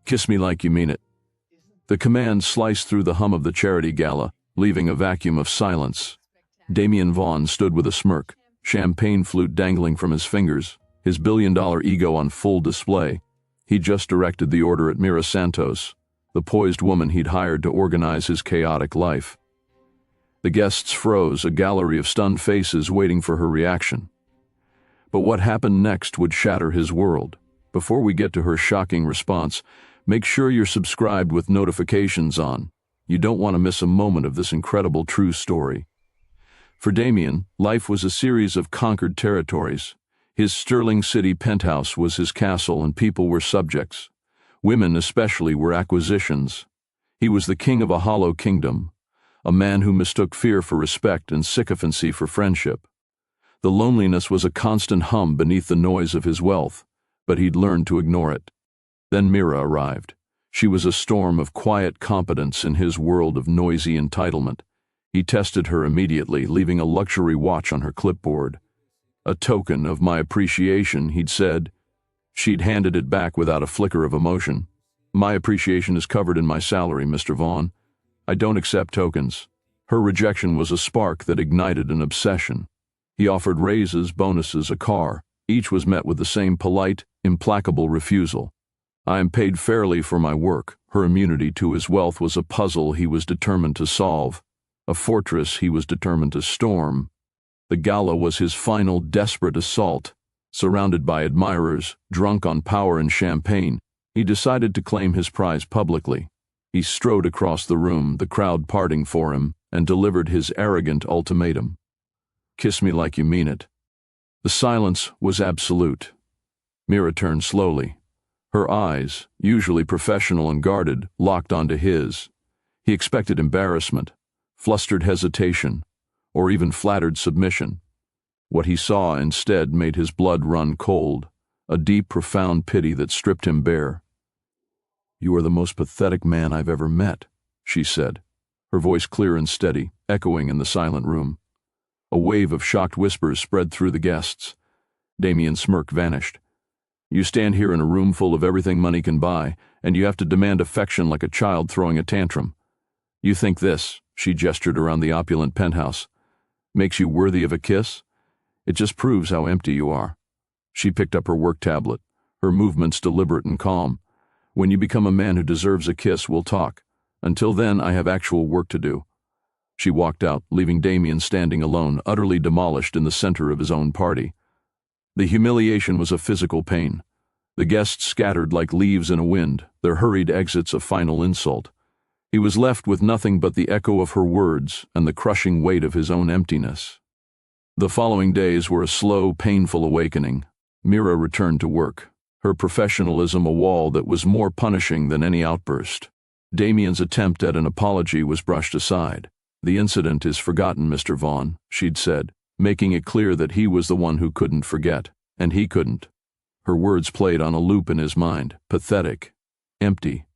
Kiss me like you mean it." The command sliced through the hum of the charity gala, leaving a vacuum of silence. Damien Vaughn stood with a smirk, champagne flute dangling from his fingers, his billion-dollar ego on full display. He'd just directed the order at Mira Santos, the poised woman he'd hired to organize his chaotic life. The guests froze, a gallery of stunned faces waiting for her reaction. But what happened next would shatter his world. Before we get to her shocking response, make sure you're subscribed with notifications on. You don't want to miss a moment of this incredible true story. For Damien, life was a series of conquered territories. His Sterling City penthouse was his castle, and people were subjects. Women especially were acquisitions. He was the king of a hollow kingdom, a man who mistook fear for respect and sycophancy for friendship. The loneliness was a constant hum beneath the noise of his wealth, but he'd learned to ignore it. Then Mira arrived. She was a storm of quiet competence in his world of noisy entitlement. He tested her immediately, leaving a luxury watch on her clipboard. "A token of my appreciation," he'd said. She'd handed it back without a flicker of emotion. "My appreciation is covered in my salary, Mr. Vaughn. I don't accept tokens." Her rejection was a spark that ignited an obsession. He offered raises, bonuses, a car. Each was met with the same polite, implacable refusal. "I am paid fairly for my work." Her immunity to his wealth was a puzzle he was determined to solve, a fortress he was determined to storm. The gala was his final desperate assault. Surrounded by admirers, drunk on power and champagne, he decided to claim his prize publicly. He strode across the room, the crowd parting for him, and delivered his arrogant ultimatum. "Kiss me like you mean it." The silence was absolute. Mira turned slowly. Her eyes, usually professional and guarded, locked onto his. He expected embarrassment, flustered hesitation, or even flattered submission. What he saw instead made his blood run cold, a deep, profound pity that stripped him bare. "You are the most pathetic man I've ever met," she said, her voice clear and steady, echoing in the silent room. A wave of shocked whispers spread through the guests. Damien's smirk vanished. "You stand here in a room full of everything money can buy, and you have to demand affection like a child throwing a tantrum. You think this," she gestured around the opulent penthouse, "makes you worthy of a kiss? It just proves how empty you are." She picked up her work tablet, her movements deliberate and calm. "When you become a man who deserves a kiss, we'll talk. Until then, I have actual work to do." She walked out, leaving Damien standing alone, utterly demolished in the center of his own party. The humiliation was a physical pain. The guests scattered like leaves in a wind, their hurried exits a final insult. He was left with nothing but the echo of her words and the crushing weight of his own emptiness. The following days were a slow, painful awakening. Mira returned to work, her professionalism a wall that was more punishing than any outburst. Damien's attempt at an apology was brushed aside. "The incident is forgotten, Mr. Vaughn," she'd said, making it clear that he was the one who couldn't forget, and he couldn't. Her words played on a loop in his mind, pathetic, empty.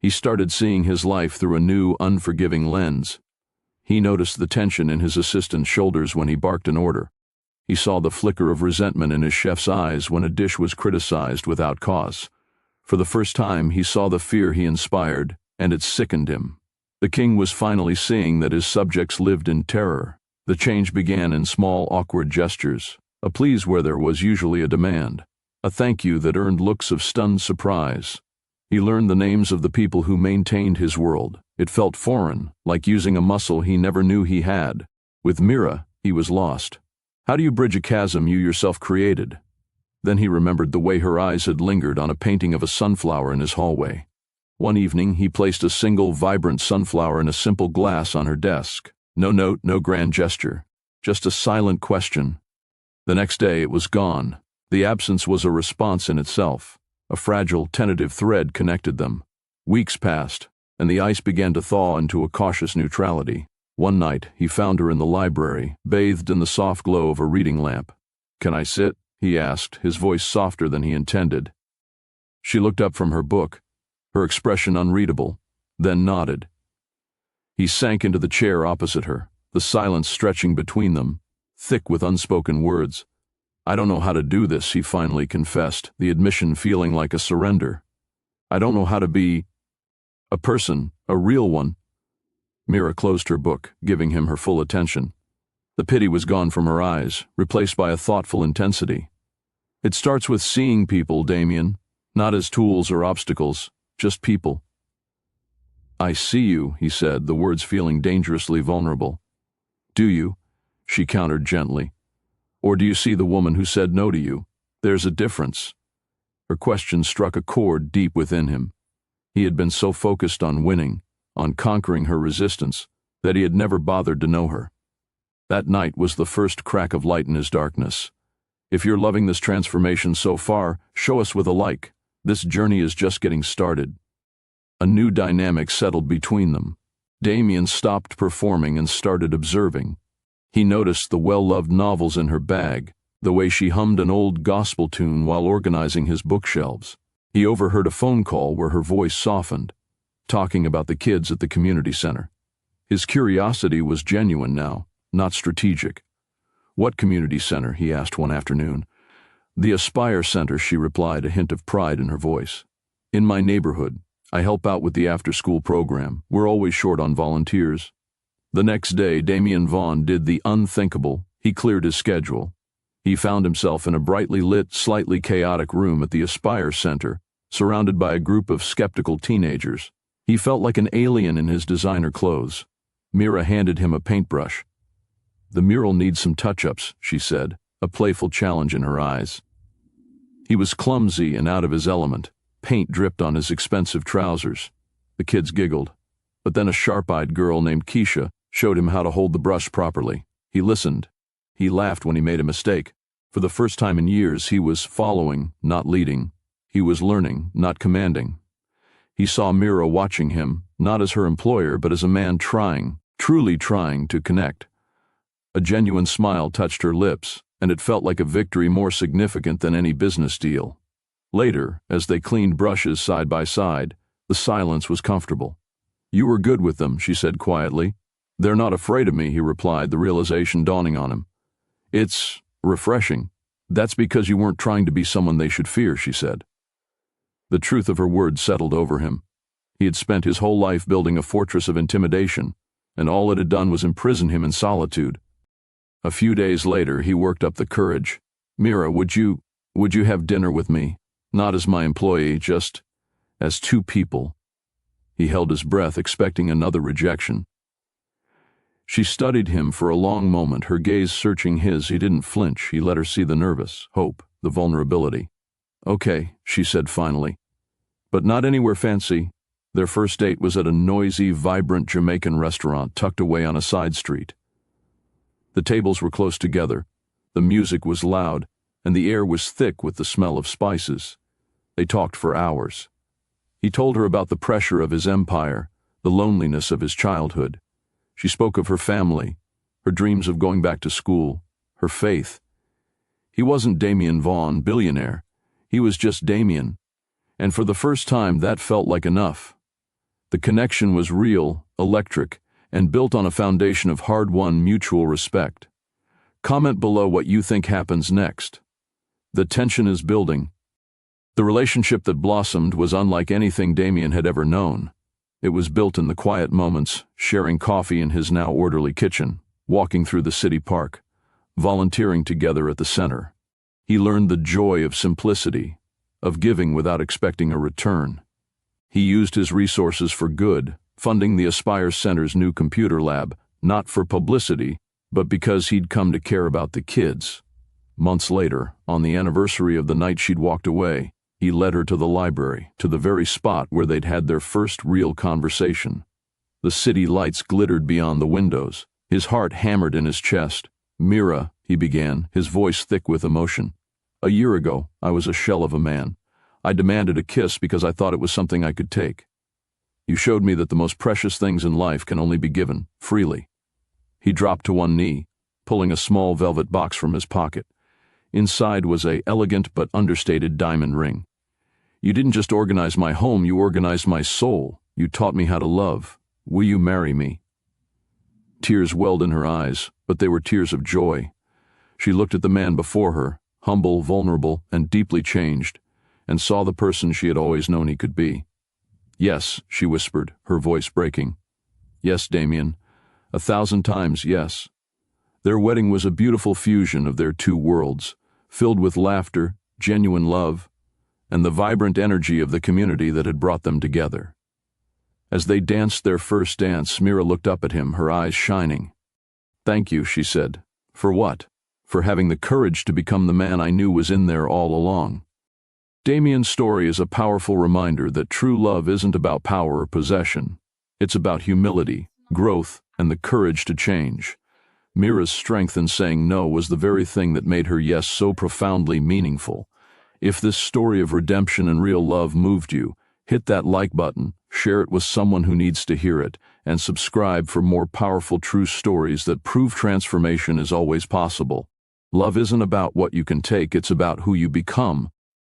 He started seeing his life through a new, unforgiving lens. He noticed the tension in his assistant's shoulders when he barked an order. He saw the flicker of resentment in his chef's eyes when a dish was criticized without cause. For the first time, he saw the fear he inspired, and it sickened him. The king was finally seeing that his subjects lived in terror. The change began in small, awkward gestures, a please where there was usually a demand, a thank you that earned looks of stunned surprise. He learned the names of the people who maintained his world. It felt foreign, like using a muscle he never knew he had. With Mira, he was lost. How do you bridge a chasm you yourself created? Then he remembered the way her eyes had lingered on a painting of a sunflower in his hallway. One evening, he placed a single, vibrant sunflower in a simple glass on her desk. No note, no grand gesture, just a silent question. The next day, it was gone. The absence was a response in itself. A fragile, tentative thread connected them. Weeks passed, and the ice began to thaw into a cautious neutrality. One night, he found her in the library, bathed in the soft glow of a reading lamp. "Can I sit?" he asked, his voice softer than he intended. She looked up from her book, her expression unreadable, then nodded. He sank into the chair opposite her, the silence stretching between them, thick with unspoken words. "I don't know how to do this," he finally confessed, the admission feeling like a surrender. I don't know how to be a person, a real one." Mira closed her book, giving him her full attention. The pity was gone from her eyes, replaced by a thoughtful intensity. "It starts with seeing people, Damien, not as tools or obstacles, just people." "I see you," he said, the words feeling dangerously vulnerable. "Do you?" she countered gently. "Or do you see the woman who said no to you? There's a difference." Her question struck a chord deep within him. He had been so focused on winning, on conquering her resistance, that he had never bothered to know her. That night was the first crack of light in his darkness. "If you're loving this transformation so far, show us with a like. This journey is just getting started." A new dynamic settled between them. Damien stopped performing and started observing. He noticed the well-loved novels in her bag, the way she hummed an old gospel tune while organizing his bookshelves. He overheard a phone call where her voice softened, talking about the kids at the community center. His curiosity was genuine now, not strategic. "What community center?" he asked one afternoon. "The Aspire Center," she replied, a hint of pride in her voice. "In my neighborhood. I help out with the after-school program. We're always short on volunteers." The next day, Damien Vaughn did the unthinkable. He cleared his schedule. He found himself in a brightly lit, slightly chaotic room at the Aspire Center, surrounded by a group of skeptical teenagers. He felt like an alien in his designer clothes. Mira handed him a paintbrush. "The mural needs some touch-ups," she said, a playful challenge in her eyes. He was clumsy and out of his element. Paint dripped on his expensive trousers. The kids giggled. But then a sharp-eyed girl named Keisha showed him how to hold the brush properly. He listened. He laughed when he made a mistake. For the first time in years, he was following, not leading. He was learning, not commanding. He saw Mira watching him, not as her employer, but as a man trying, truly trying to connect. A genuine smile touched her lips, and it felt like a victory more significant than any business deal. Later, as they cleaned brushes side by side, the silence was comfortable. "You were good with them," she said quietly. "They're not afraid of me," he replied, the realization dawning on him. "It's refreshing." "That's because you weren't trying to be someone they should fear," she said. The truth of her words settled over him. He had spent his whole life building a fortress of intimidation, and all it had done was imprison him in solitude. A few days later, he worked up the courage. "Mira, would you have dinner with me? Not as my employee, just as two people." He held his breath, expecting another rejection. She studied him for a long moment, her gaze searching his. He didn't flinch. He let her see the nervous, hope, the vulnerability. "Okay," she said finally. "But not anywhere fancy." Their first date was at a noisy, vibrant Jamaican restaurant tucked away on a side street. The tables were close together. The music was loud, and the air was thick with the smell of spices. They talked for hours. He told her about the pressure of his empire, the loneliness of his childhood. She spoke of her family, her dreams of going back to school, her faith. He wasn't Damien Vaughn, billionaire. He was just Damien. And for the first time, that felt like enough. The connection was real, electric, and built on a foundation of hard-won mutual respect. Comment below what you think happens next. The tension is building. The relationship that blossomed was unlike anything Damien had ever known. It was built in the quiet moments, sharing coffee in his now orderly kitchen, walking through the city park, volunteering together at the center. He learned the joy of simplicity, of giving without expecting a return. He used his resources for good, funding the Aspire Center's new computer lab, not for publicity, but because he'd come to care about the kids. Months later, on the anniversary of the night she'd walked away, he led her to the library, to the very spot where they'd had their first real conversation. The city lights glittered beyond the windows. His heart hammered in his chest. "Mira," he began, his voice thick with emotion. "A year ago, I was a shell of a man. I demanded a kiss because I thought it was something I could take. You showed me that the most precious things in life can only be given, freely." He dropped to one knee, pulling a small velvet box from his pocket. Inside was an elegant but understated diamond ring. "You didn't just organize my home, you organized my soul. You taught me how to love. Will you marry me?" Tears welled in her eyes, but they were tears of joy. She looked at the man before her, humble, vulnerable, and deeply changed, and saw the person she had always known he could be. "Yes," she whispered, her voice breaking. "Yes, Damien. 1,000 times yes." Their wedding was a beautiful fusion of their two worlds, filled with laughter, genuine love, and the vibrant energy of the community that had brought them together. As they danced their first dance, Mira looked up at him, her eyes shining. "Thank you," she said. "For what?" "For having the courage to become the man I knew was in there all along." Damien's story is a powerful reminder that true love isn't about power or possession. It's about humility, growth, and the courage to change. Mira's strength in saying no was the very thing that made her yes so profoundly meaningful. If this story of redemption and real love moved you, hit that like button, share it with someone who needs to hear it, and subscribe for more powerful true stories that prove transformation is always possible. Love isn't about what you can take, it's about who you become